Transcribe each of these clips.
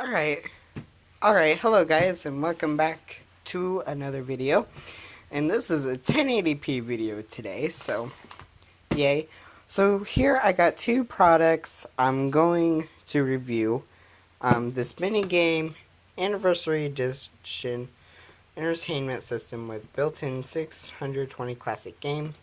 Alright, hello guys and welcome back to another video. And this is a 1080p video today, so yay. So here I got two products I'm going to review. This mini game Anniversary Edition entertainment system with built-in 620 classic games.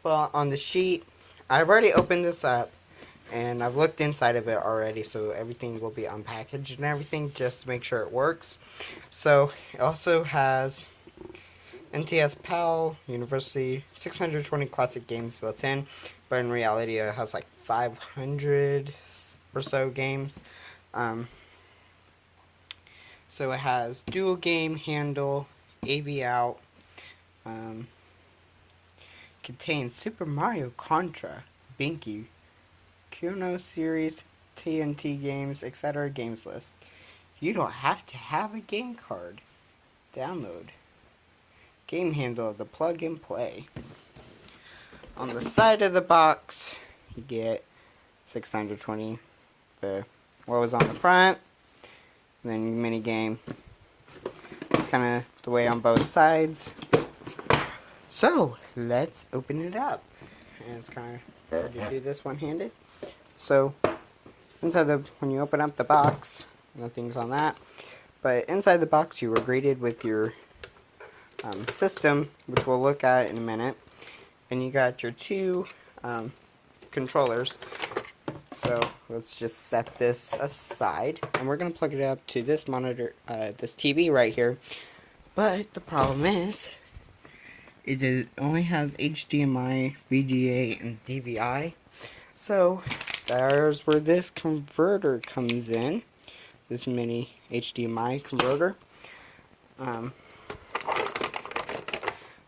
Well, on the sheet, I've already opened this up. And I've looked inside of it already, so everything will be unpackaged and everything just to make sure it works. So it also has NTS PAL University 620 classic games built in, but in reality it has like 500 or so games. So it has dual game handle, AV out, contains Super Mario Contra, Binky, Kuno series, TNT games, etc. games list. You don't have to have a game card. Download. Game handle, the plug and play. On the side of the box, you get 620. What was on the front. And then your mini game. It's kind of the way on both sides. So let's open it up. And it's kind of hard to do this one-handed. So, when you open up the box, nothing's on that, but inside the box you were greeted with your system, which we'll look at in a minute, and you got your two controllers. So, let's just set this aside, and we're going to plug it up to this monitor, this TV right here, but the problem is, it only has HDMI, VGA, and DVI, so there's where this converter comes in. This mini HDMI converter.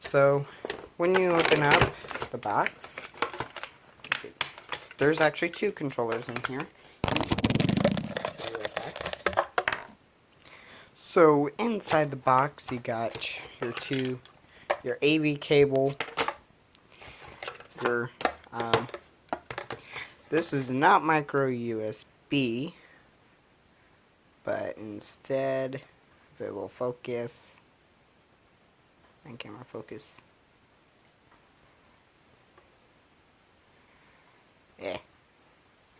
So when you open up the box, there's actually two controllers in here. So inside the box you got your AV cable, your this is not micro USB, but instead, if it will focus, and camera focus,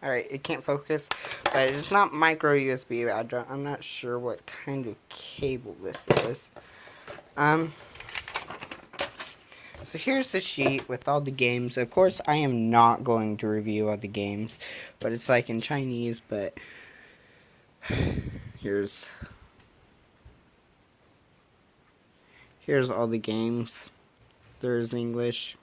alright, it can't focus, but it's not micro USB. I'm not sure what kind of cable this is. So here's the sheet with all the games. Of course, I am not going to review all the games, but it's like in Chinese, but here's all the games. There's English.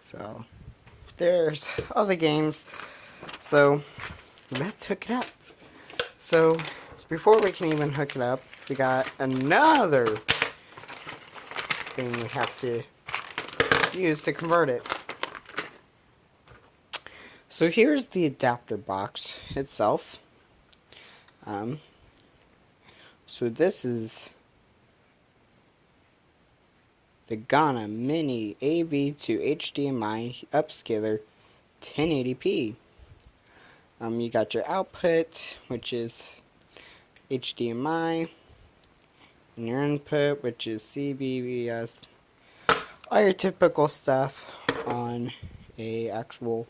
So there's all the games. So let's hook it up. So before we can even hook it up, we got another thing we have to use to convert it. So here's the adapter box itself. So this is the Ghana Mini AV to HDMI Upscaler 1080p. You got your output, which is HDMI, and your input, which is CBBS. All your typical stuff on a actual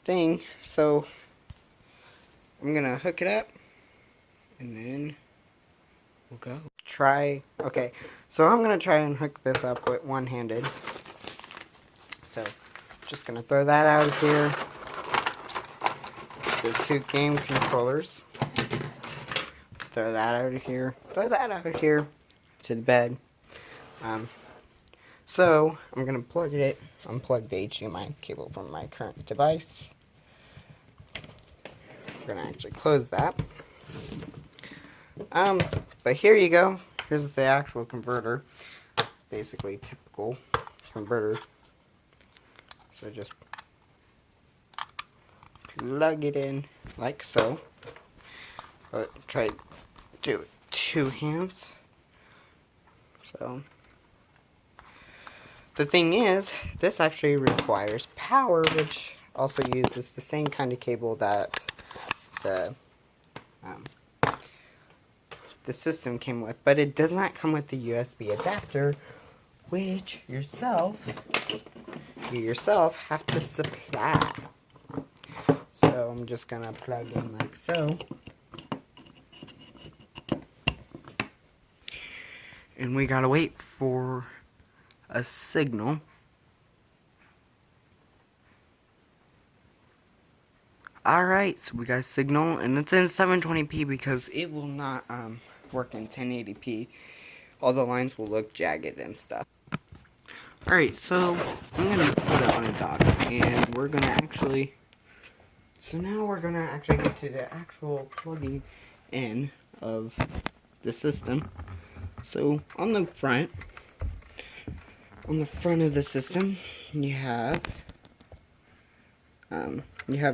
thing. So I'm gonna hook it up, and then we'll go. Okay, so I'm gonna try and hook this up with one-handed. So just gonna throw that out of here. The two game controllers. Throw that out of here. Throw that out of here to the bed. So I'm gonna unplug the HDMI cable from my current device. We're gonna actually close that. But here you go. Here's the actual converter. Basically typical converter. So just plug it in like so. But try to do it two hands. So the thing is, this actually requires power, which also uses the same kind of cable that um, the system came with, but it does not come with the USB adapter, which you yourself have to supply. So I'm just gonna plug in like so. And we gotta wait for a signal. Alright, so we got a signal, and it's in 720p because it will not work in 1080p. All the lines will look jagged and stuff. Alright, so I'm gonna put it on a dock, and we're gonna actually... So now we're gonna actually get to the actual plugging in of the system. So on the front of the system, you have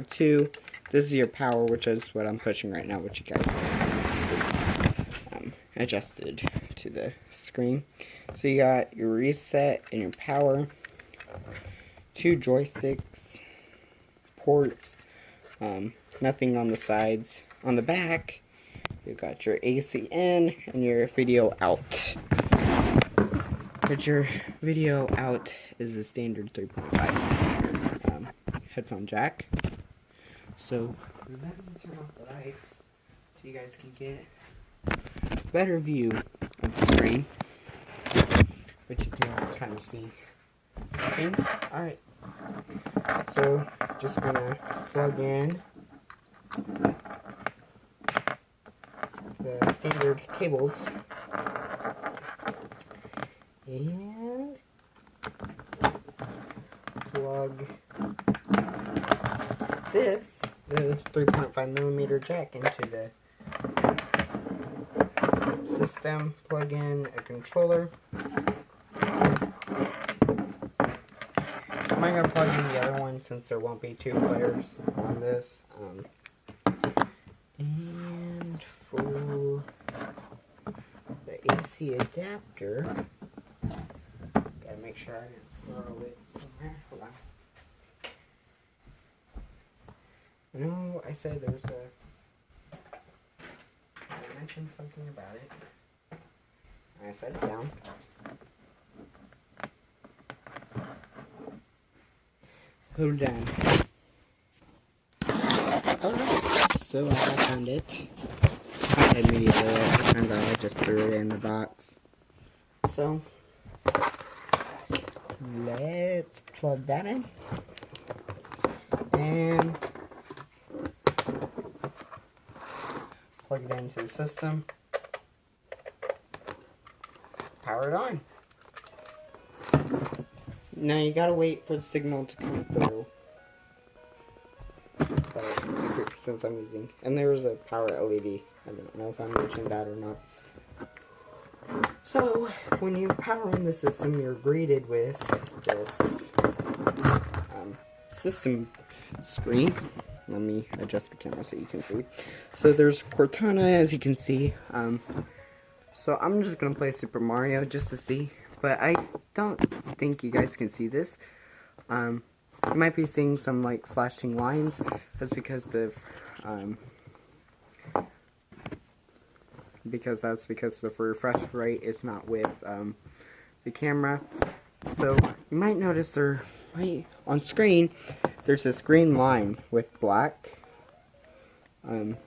two. This is your power, which is what I'm pushing right now, which you guys can see, adjusted to the screen. So you got your reset and your power, two joysticks, ports, nothing on the sides. On the back, you got your AC in and your video out. But your video out is a standard 3.5 headphone jack. So let me turn off the lights so you guys can get a better view of the screen, but you can kind of see some things. Alright, so just gonna plug in the standard cables and plug the 3.5mm jack into the system. Plug in a controller. I'm not going to plug in the other one since there won't be two players on this. And for the AC adapter, gotta make sure I didn't throw it somewhere. Hold on. No, I said there was I mentioned something about it. I set it down. Hold on. Alright, so I found it. I immediately, it turns out I just threw it in the box. So, let's plug that in. And plug it into the system. Power it on. Now you gotta wait for the signal to come through. Since I'm using, and there was a power LED. I don't know if I mentioned that or not. So when you power on the system, you're greeted with this system screen. Let me adjust the camera so you can see. So there's Cortana, as you can see. So I'm just gonna play Super Mario just to see, but I don't think you guys can see this. You might be seeing some like flashing lines. That's because the refresh rate is not with the camera. So you might notice on screen there's this green line with black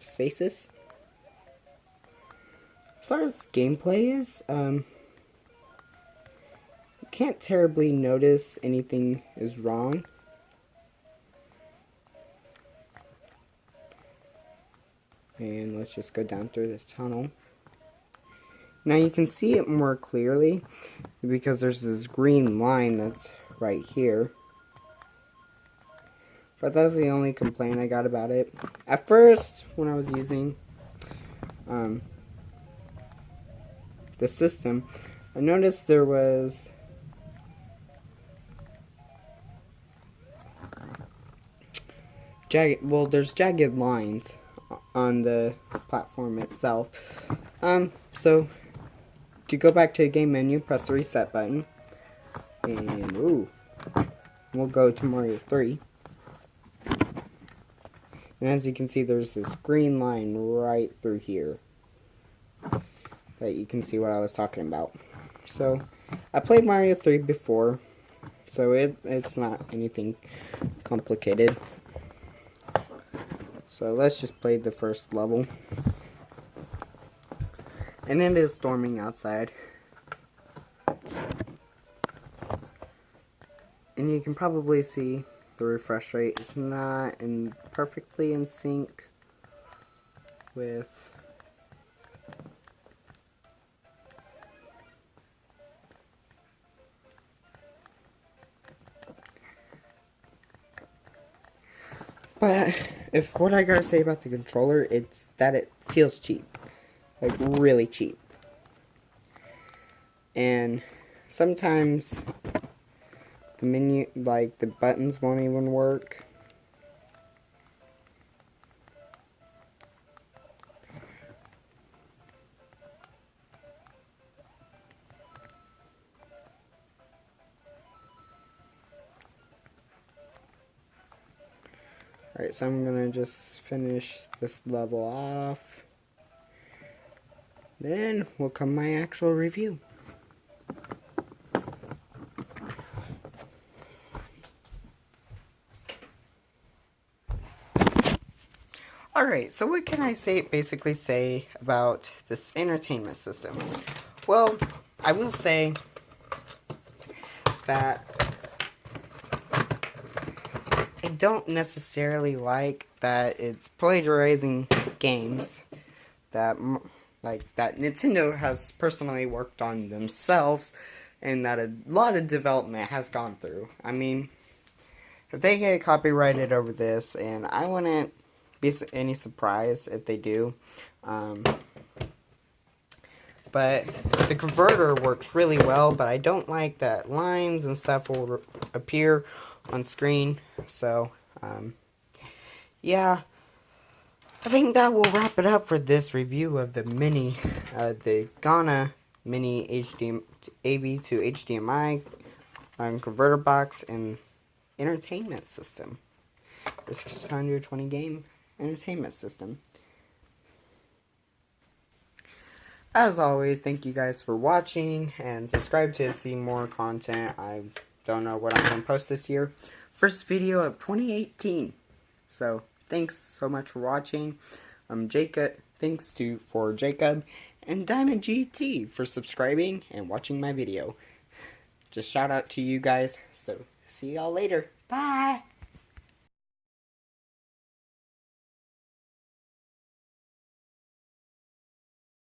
spaces. As far as gameplay is, you can't terribly notice anything is wrong. And let's just go down through this tunnel. Now you can see it more clearly because there's this green line that's right here. But that's the only complaint I got about it. At first, when I was using the system, I noticed there was there's jagged lines on the platform itself. So to go back to the game menu, press the reset button. And, ooh, we'll go to Mario 3. And as you can see, there's this green line right through here that you can see what I was talking about. So, I played Mario 3 before, so it's not anything complicated. So let's just play the first level. And it is storming outside. And you can probably see the refresh rate is not perfectly in sync with but if what I gotta say about the controller, it's that it feels cheap. Like really cheap. And sometimes the menu, like the buttons won't even work. Alright, so I'm gonna just finish this level off. Then will come my actual review. Alright, so what can I basically say about this entertainment system? Well, I will say that I don't necessarily like that it's plagiarizing games that Nintendo has personally worked on themselves and that a lot of development has gone through. I mean, if they get copyrighted over this, and I wouldn't be any surprise if they do. But the converter works really well, but I don't like that lines and stuff will appear on screen. So, yeah. I think that will wrap it up for this review of the the Ghana Mini AV to HDMI converter box and entertainment system. The 620 game entertainment system. As always, thank you guys for watching and subscribe to see more content. I don't know what I'm going to post this year. First video of 2018. So, thanks so much for watching. Jacob, for Jacob and Diamond GT for subscribing and watching my video. Just shout out to you guys. So, see y'all later. Bye.